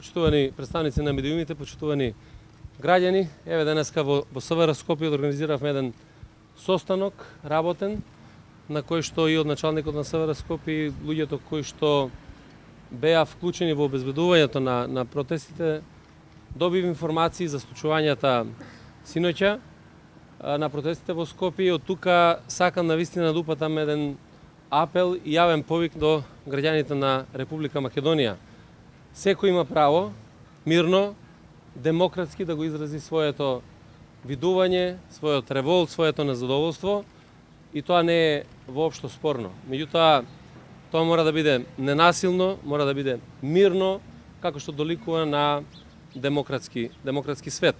почитувани представници на медиумите, почитувани граѓани, еве денеска во СВР Скопје организиравме еден состанок работен на кој што и од началникот на СВР Скопје и луѓето кои што беа вклучени во обезбедувањето на протестите добив информации за случувањата синоќа на протестите во Скопје и од тука сакам навистина да упатам еден апел и јавен повик до граѓаните на Република Македонија. Секој има право мирно, демократски да го изрази своето видување, својот револт, своето незадоволство и тоа не е воопшто спорно. Меѓутоа, тоа мора да биде ненасилно, мора да биде мирно, како што доликува на демократски свет.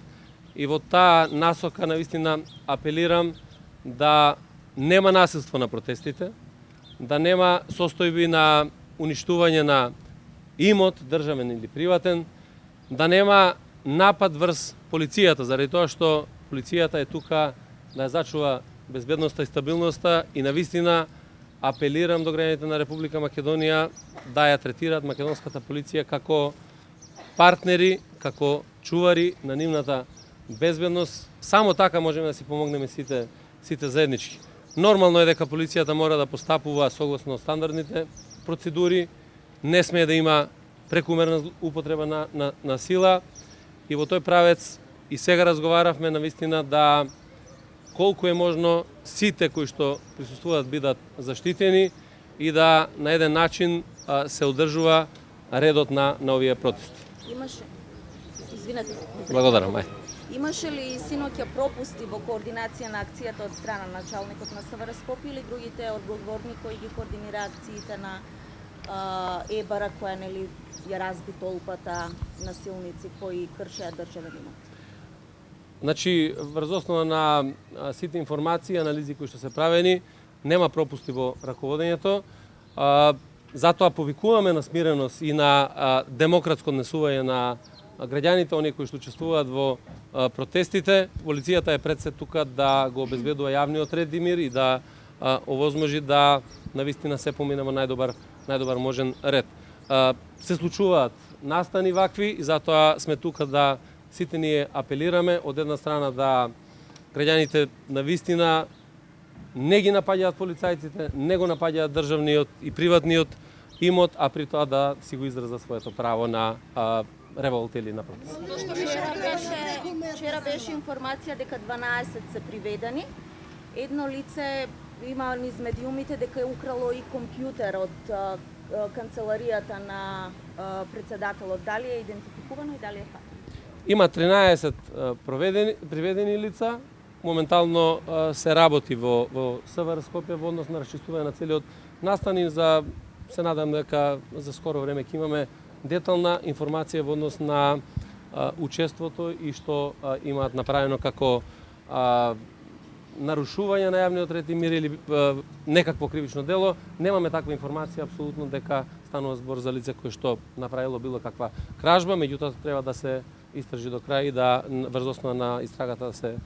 И во таа насока навистина апелирам да нема насилство на протестите, да нема состојби на уништување на имот, државен или приватен, да нема напад врз полицијата, заради тоа што полицијата е тука да ја зачува безбедноста и стабилноста и навистина апелирам до граѓаните на Република Македонија да ја третираат македонската полиција како партнери, како чувари на нивната безбедност. Само така можеме да си помогнеме сите заеднички. Нормално е дека полицијата мора да постапува согласно стандардните процедури, не смее да има прекумерна употреба на сила и во тој правец и сега разговаравме навистина да колку е можно сите кои што присуствуваат бидат заштитени и да на еден начин се одржува редот на овие протести. Имаше, извинете. Благодарам, Имаше ли синоќа пропусти во координација на акцијата од страна на началникот на СВР Скопје или другите одговорни кои ги координира акциите на ЕБР која нели ја разби толпата насилници кои кршеа државен имот? Значи, врз основа на сите информации и анализи кои што се правени, нема пропусти во раководењето. Затоа повикуваме на смиреност и на демократско однесување на граѓаните, оние кои што учествуваат во протестите. Полицијата е пред се тука да го обезбедува јавниот ред и мир и да овозможи да навистина се помине во најдобар можен ред. Се случуваат настани вакви и затоа сме тука да сите ние апелираме од една страна да граѓаните навистина не ги напаѓаат полицајците, не го напаѓаат државниот и приватниот имот, а при тоа да си го изразат своето право на револт или на протест. Вчера беше информација дека 12 се приведени. Едно лице има низ медиумите дека е украло и компјутер од канцеларијата на председателот. Дали е идентификувано и дали е факт? Има 13 приведени лица. Моментално се работи во СВР Скопје во однос на расчистување на целиот настани. Се надам дека за скоро време ќе имаме детална информација во однос на учеството и што имаат направено како нарушување на јавниот ред и мир или некакво кривично дело. Немаме таква информација апсолутно дека станува збор за лице кое што направило било каква кражба, меѓутоа треба да се истражи до крај и да врз основа на истрагата да се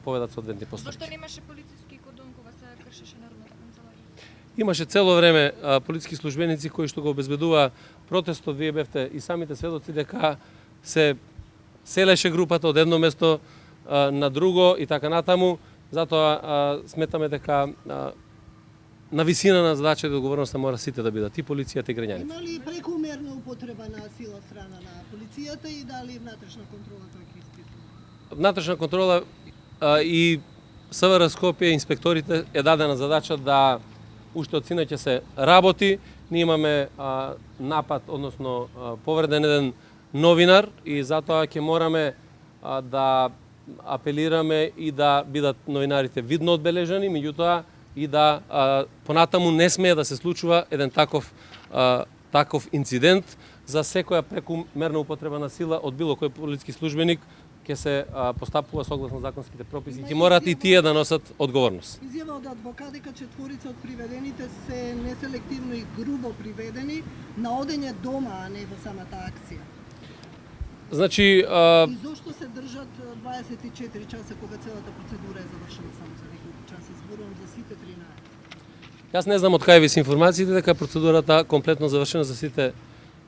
поведат соодветни постапки. Зошто немаше полициски кордон кога се кршеше Народната канцеларија? Имаше цело време полициски службеници кои што го обезбедува протестот. Вие бевте и самите сведоци дека се селеше групата од едно место на друго и така натаму. Затоа сметаме дека на висина на задача и одговорноста мора сите да бидат и полицијата и граѓаните. Има ли прекумерна употреба на сила од страна на полицијата и дали внатрешна контрола тоа ќе испитува? Внатрешна контрола и СВР Скопје инспекторите е дадена задача да уште од синоќа се работи. Ние имаме напад, односно повреден еден новинар и затоа ќе мораме да апелираме и да бидат новинарите видно одбележани, меѓутоа и да понатаму не смее да се случува еден таков инцидент за секоја прекумерна употреба на сила од било кој полициски службеник ќе се постапува согласно законските прописи. Ќе морат и тие да носат одговорност. Изјава од адвокат дека четворица од приведените се неселективно и грубо приведени на одење дома, а не во самата акција. Значи, И зошто се држат 24 часа кога целата процедура е завршена само за неколку часа? Зборувам за сите 13. Јас не знам од кај ви се информациите дека процедурата комплетно завршена за сите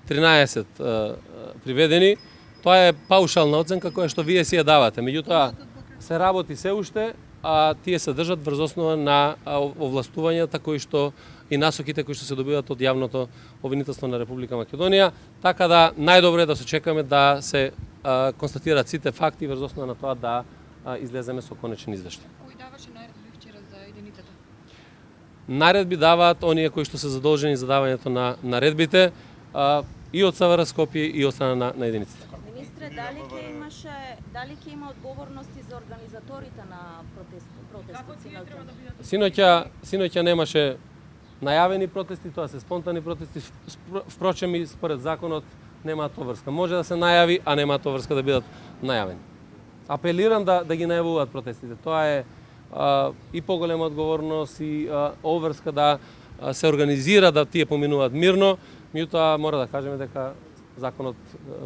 13 приведени, тоа е паушална оценка која што вие си ја давате. Меѓутоа, се работи се уште, а тие се држат врз основа на овластувањата кои што и насоките кои што се добиваат од јавното обвинителство на Република Македонија, така да најдобро е да се чекаме да се констатираат сите факти врз основа на тоа да излеземе со конечен извештај. Кој даваше наредби вчера за единицата? Наредби даваат оние кои што се задолжени за давањето на наредбите и од СВР Скопје и од страна на единиците. Министре, дали ќе има одговорности за организаторите на протестот Синоќа немаше најавени протести, тоа се спонтани протести, впрочем и според законот немаат врска. Може да се најави, а немаат врска да бидат најавени. Апелирам да ги најавуваат протестите. Тоа е и поголема одговорност и обврска да се организира да тие поминуваат мирно, меѓутоа мора да кажеме дека законот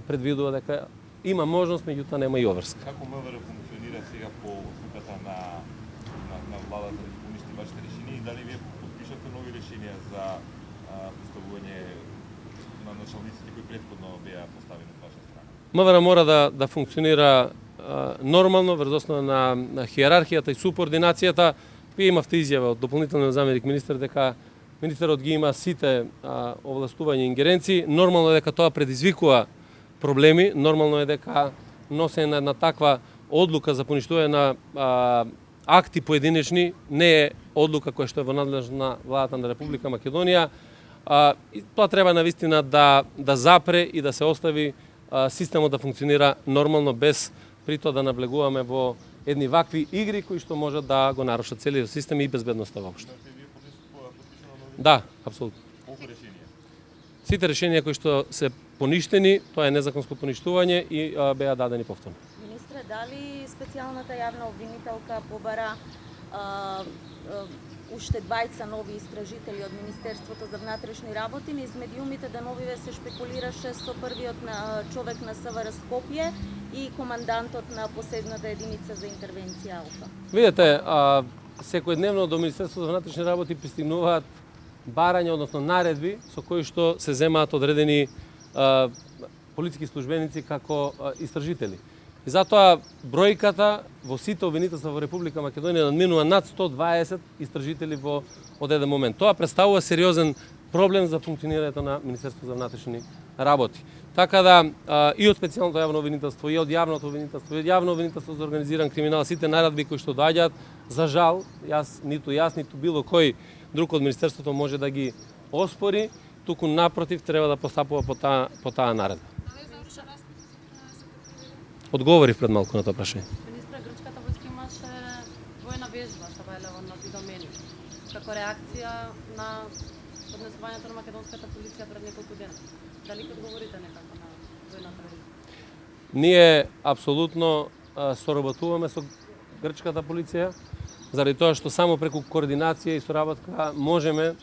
предвидува дека има можност, меѓутоа нема и обврска. Како МВР функционира сега по одлуката на владата да ги уништи вашите решенија и дали вие подпишате нови решенија за поставување на началниците кои претходно беа поставени од ваша страна? МВР мора да функционира нормално врз основа на хиерархијата и субординацијата. Вие имавте изјава од дополнителниот заменик министер дека министерот ги има сите овластувања и ингеренции. Нормално е дека тоа предизвикува проблеми, нормално е дека носење на една таква одлука за поништување на акти поединечни не е одлука која што е во надлежност на владата на Република Македонија. И тоа треба навистина да запре и да се остави системот да функционира нормално без при тоа да наблегуваме во едни вакви игри кои што можат да го нарушат целиот систем и безбедноста воопшто. Вие подпишано нови Да, апсолутно. колку решенија? Сите решенија кои што се поништени, тоа е незаконско поништување и беа дадени повторно. Министре, дали специјалната јавна обвинителка побара уште двајца нови истражители од Министерството за внатрешни работи, низ медиумите деновиве се шпекулираше со првиот човек на СВР Скопје и командантот на посебната единица за интервенција Алфа. Видете, секојдневно до Министерството за внатрешни работи пристигнуваат барања, односно наредби со кои што се земаат одредени полициски службеници како истражители. И затоа бројката во сите обвинителства во Република Македонија надминува над 120 истражители во од еден момент. Тоа представува сериозен проблем за функционирањето на Министерството за внатрешни работи. Така да и од специјалното јавно обвинителство, и од јавното обвинителство, и од јавно обвинителство за организиран криминал, сите наредби кои што доаѓаат, за жал, ниту јас, ниту било кој друг од Министерството може да ги оспори, туку напротив треба да постапува по таа наредба. Одговорив пред малку на тоа прашање. Министре, грчката војска имаше војна вежба со Велево на Идомени како реакција на поднесувањето на македонската полиција пред неколку дена. Дали ќе одговорите некако на војната вежба? Ние апсолутно соработуваме со грчката полиција, заради тоа што само преку координација и соработка можеме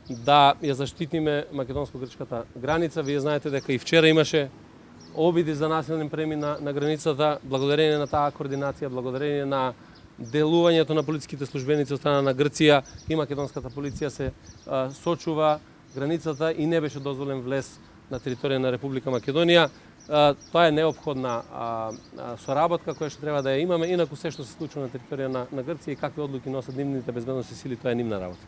да ја заштитиме македонско-грчката граница. Вие знаете дека и вчера имаше обиди за насилен премин на границата, благодарение на таа координација, благодарение на делувањето на полициските службеници од страна на Грција и македонската полиција се сочува границата и не беше дозволен влез на територија на Република Македонија. Тоа е неопходна соработка која што треба да ја имаме, инаку се што се случува на територија на Грција и какви одлуки носат нивните безбедносни сили, тоа е нивна работа.